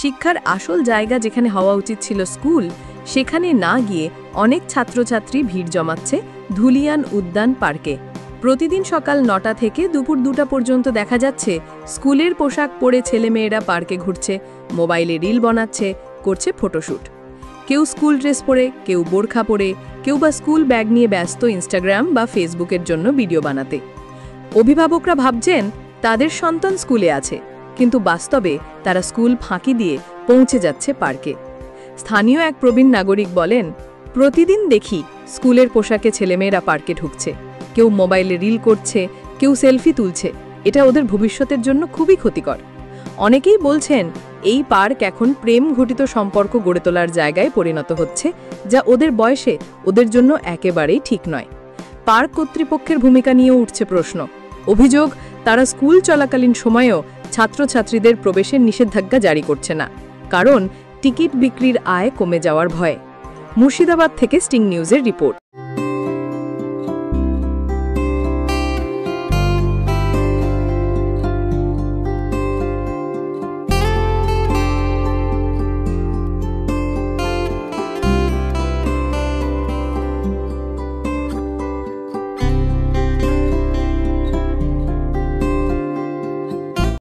শিক্ষার আসল জায়গা যেখানে হওয়া উচিত ছিল স্কুল, সেখানে না গিয়ে অনেক ছাত্রছাত্রী ভিড় জমাচ্ছে ধুলিয়ান উদ্যান পার্কে। প্রতিদিন সকাল ৯টা থেকে দুপুর ২টা পর্যন্ত দেখা যাচ্ছে স্কুলের পোশাক পরে ছেলেমেয়েরা পার্কে ঘুরছে, মোবাইলে রিল বানাচ্ছে, করছে ফটোশ্যুট। কেউ স্কুল ড্রেস পরে, কেউ বোরখা পরে, কেউ বা স্কুল ব্যাগ নিয়ে ব্যস্ত ইনস্টাগ্রাম বা ফেসবুকের জন্য ভিডিও বানাতে। অভিভাবকরা ভাবছেন তাদের সন্তান স্কুলে আছে, কিন্তু বাস্তবে তারা স্কুল ফাঁকি দিয়ে পৌঁছে যাচ্ছে পার্কে। স্থানীয় এক প্রবীণ নাগরিক বলেন, প্রতিদিন দেখি স্কুলের পোশাকে ছেলেমেয়েরা পার্কে ঢুকছে, কেউ মোবাইলে রিল করছে, কেউ সেলফি তুলছে। এটা ওদের ভবিষ্যতের জন্য খুবই ক্ষতিকর। অনেকেই বলছেন এই পার্ক এখন প্রেম ঘটিত সম্পর্ক গড়ে তোলার জায়গায় পরিণত হচ্ছে, যা ওদের বয়সে ওদের জন্য একেবারেই ঠিক নয়। পার্ক কর্তৃপক্ষের ভূমিকা নিয়েও উঠছে প্রশ্ন। অভিযোগ, তারা স্কুল চলাকালীন সময়েও ছাত্রছাত্রীদের প্রবেশের নিষেধাজ্ঞা জারি করছে না, কারণ টিকিট বিক্রির আয় কমে যাওয়ার ভয়ে। মুর্শিদাবাদ থেকে স্টিং নিউজের রিপোর্ট।